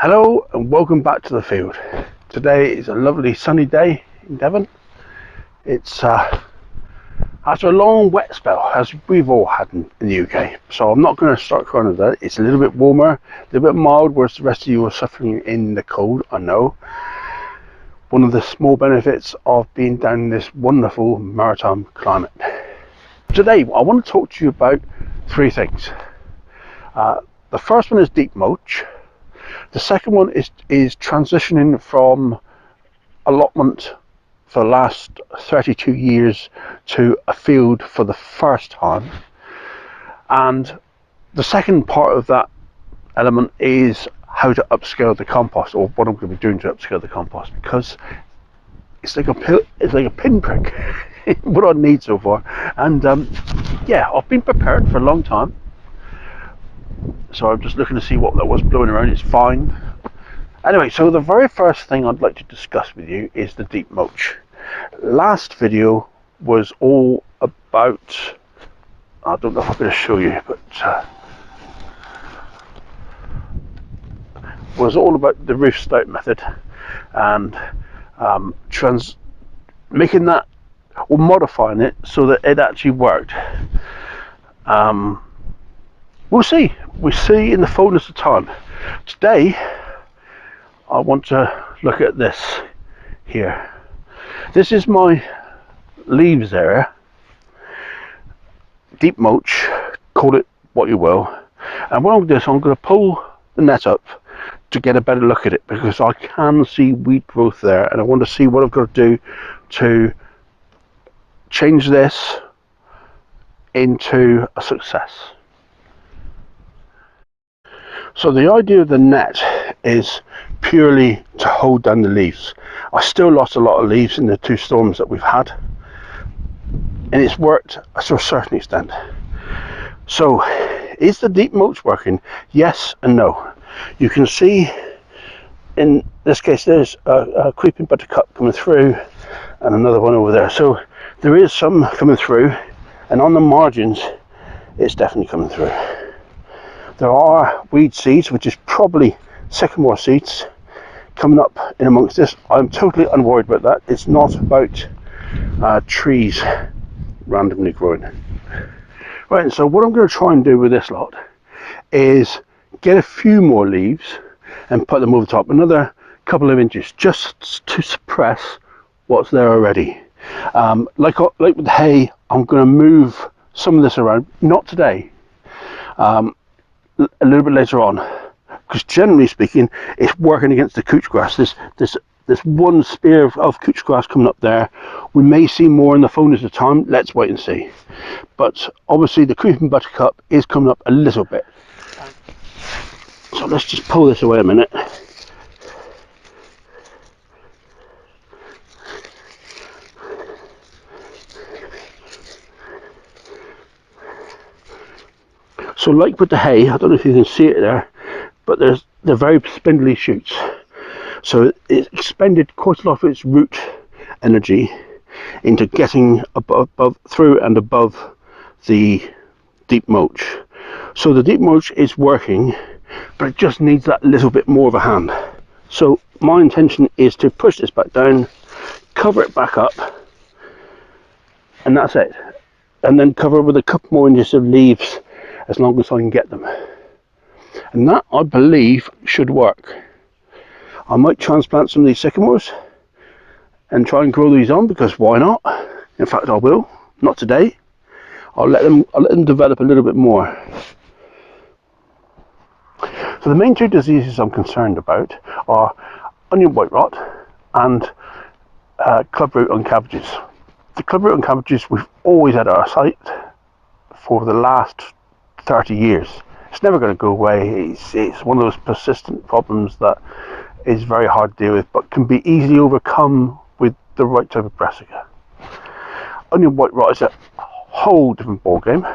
Hello and welcome back to the field. Today is a lovely sunny day in Devon. It's after a long wet spell, as we've all had in the UK. So I'm not going to start crying about it. It's a little bit warmer, a little bit mild, whereas the rest of you are suffering in the cold, I know. One of the small benefits of being down in this wonderful maritime climate. Today I want to talk to you about three things. The first one is deep mulch. The second one is transitioning from allotment for the last 32 years to a field for the first time. And the second part of that element is how to upscale the compost, or what I'm going to be doing to upscale the compost, because it's like a pinprick what I need so far. And yeah, I've been prepared for a long time. So I'm just looking to see what that was blowing around. It's fine. Anyway, so the very first thing I'd like to discuss with you is the deep mulch. Last video was all about, I don't know if I'm going to show you, but was all about the roof stout method and making that, or modifying it so that it actually worked. We'll see in the fullness of time. Today I want to look at this here. This is my leaves area, deep mulch, call it what you will. And what I'm going to do is I'm going to pull the net up to get a better look at it, because I can see weed growth there, and I want to see what I've got to do to change this into a success. So the idea of the net is purely to hold down the leaves. I still lost a lot of leaves in the two storms that we've had, and it's worked to a certain extent. So is the deep mulch working? Yes and no. You can see in this case there's a creeping buttercup coming through and another one over there. So there is some coming through, and on the margins it's definitely coming through. There are weed seeds, which is probably sycamore seeds, coming up in amongst this. I'm totally unworried about that. It's not about trees randomly growing. Right, so what I'm going to try and do with this lot is get a few more leaves and put them over the top, another couple of inches, just to suppress what's there already. Like with the hay, I'm going to move some of this around, not today, a little bit later on, because generally speaking it's working against the couch grass. This one spear of couch grass coming up there. We may see more in the fullness of time. Let's wait and see. But obviously the creeping buttercup is coming up a little bit, so let's just pull this away a minute. So like with the hay, I don't know if you can see it there, but they're very spindly shoots. So it expended quite a lot of its root energy into getting through and above the deep mulch. So the deep mulch is working, but it just needs that little bit more of a hand. So my intention is to push this back down, cover it back up, and that's it. And then cover with a couple more inches of leaves, as long as I can get them. And that, I believe, should work. I might transplant some of these sycamores and try and grow these on, because why not? In fact, I will. Not today. I'll let them develop a little bit more. So the main two diseases I'm concerned about are onion white rot and clubroot on cabbages. The clubroot on cabbages we've always had at our site for the last 30 years. It's never going to go away. It's one of those persistent problems that is very hard to deal with, but can be easily overcome with the right type of brassica. Onion white rot is a whole different ball game,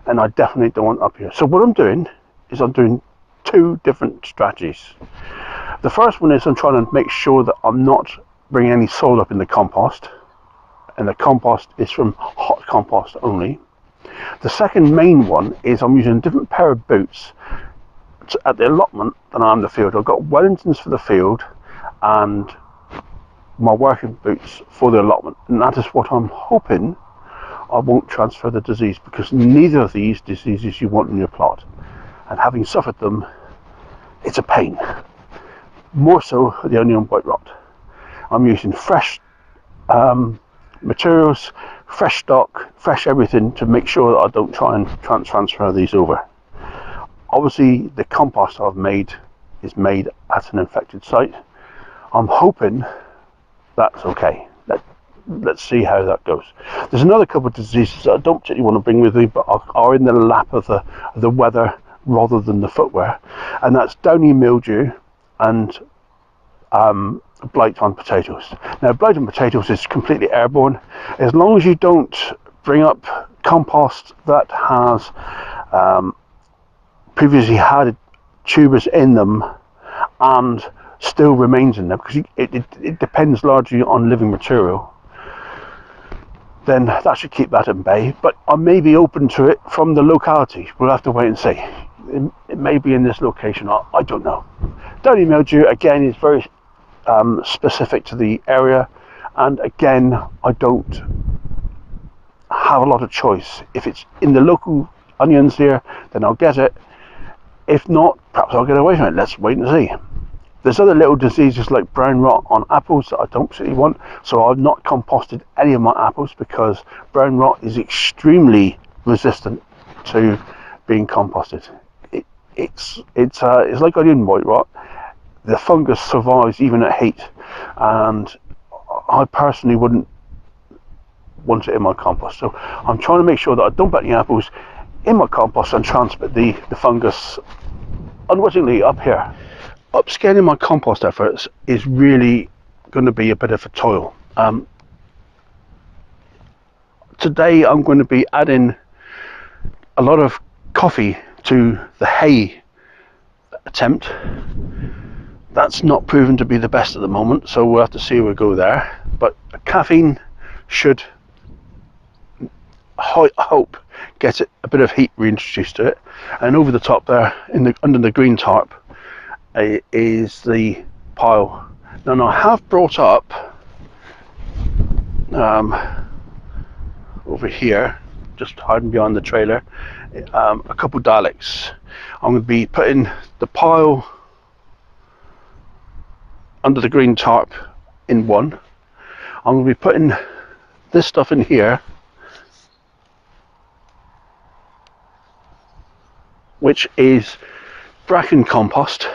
and I definitely don't want it up here. So what I'm doing is I'm doing two different strategies. The first one is I'm trying to make sure that I'm not bringing any soil up in the compost, and the compost is from hot compost only. The second main one is I'm using a different pair of boots at the allotment than I am the field. I've got Wellingtons for the field and my working boots for the allotment, and that is what I'm hoping I won't transfer the disease, because neither of these diseases you want in your plot, and having suffered them, it's a pain. More so the onion white rot. I'm using fresh materials, fresh stock, fresh everything to make sure that I don't try and transfer these over. Obviously the compost I've made is made at an infected site. I'm hoping that's okay. Let's see how that goes. There's another couple of diseases that I don't particularly want to bring with me, but are in the lap of the weather rather than the footwear, and that's downy mildew and blight on potatoes. Now, blight on potatoes is completely airborne. As long as you don't bring up compost that has previously had tubers in them and still remains in there, because it depends largely on living material, then that should keep that at bay. But I may be open to it from the locality. We'll have to wait and see. It may be in this location, I don't know. Downy mildew, again, is very specific to the area, and again, I don't have a lot of choice. If it's in the local onions here, then I'll get it. If not, perhaps I'll get away from it. Let's wait and see. There's other little diseases like brown rot on apples that I don't particularly want, so I've not composted any of my apples, because brown rot is extremely resistant to being composted. It's like onion white rot. The fungus survives even at heat, and I personally wouldn't want it in my compost. So I'm trying to make sure that I don't put any apples in my compost and transmit the fungus unwittingly up here. Upscaling my compost efforts is really going to be a bit of a toil. Today I'm going to be adding a lot of coffee to the hay attempt. That's not proven to be the best at the moment, so we'll have to see where we go there. But caffeine should, I hope, get it a bit of heat reintroduced to it. And over the top there, under the green tarp, is the pile. Now I have brought up over here, just hiding behind the trailer, a couple dialects. I'm going to be putting the pile under the green tarp in one. I'm going to be putting this stuff in here, which is bracken compost.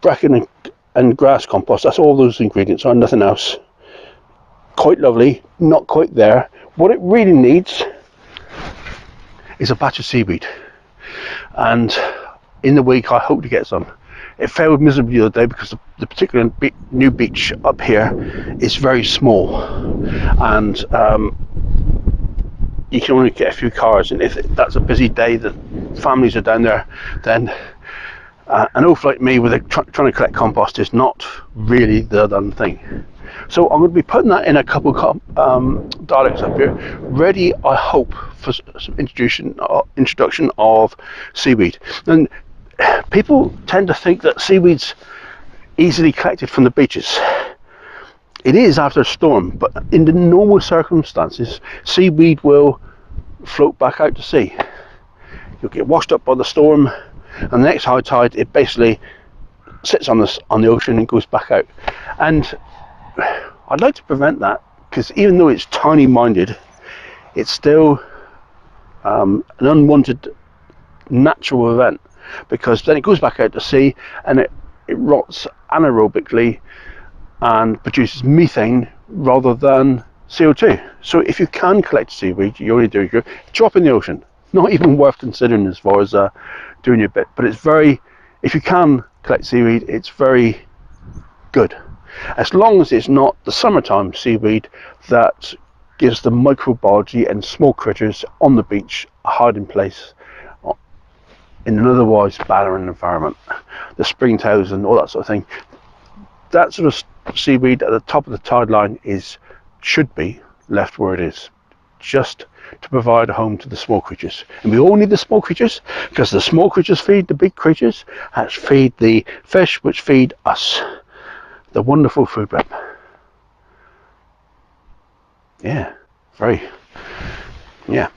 Bracken and grass compost, that's all those ingredients are, nothing else. Quite lovely, not quite there. What it really needs is a batch of seaweed, and in the week I hope to get some. It failed miserably the other day because the particular new beach up here is very small, and you can only get a few cars, and if that's a busy day that families are down there, then an oaf like me with trying to collect compost is not really the done thing. So I'm going to be putting that in a couple dialects up here, ready, I hope, for some introduction of seaweed. And people tend to think that seaweed's easily collected from the beaches. It is after a storm, but in the normal circumstances, seaweed will float back out to sea. You'll get washed up by the storm, and the next high tide, it basically sits on the ocean and goes back out. And I'd like to prevent that, because even though it's tiny-minded, it's still an unwanted natural event, because then it goes back out to sea and it rots anaerobically and produces methane rather than CO2. So if you can collect seaweed, you only do drop in the ocean. Not even worth considering as far as doing your bit, but it's very, if you can collect seaweed, it's very good, as long as it's not the summertime seaweed that gives the microbiology and small critters on the beach a hiding place in an otherwise barren environment. The springtails and all that sort of thing. That sort of seaweed at the top of the tide line should be left where it is. just to provide a home to the small creatures. And we all need the small creatures, because the small creatures feed the big creatures, that feed the fish, which feed us, the wonderful food web. Yeah, very, yeah.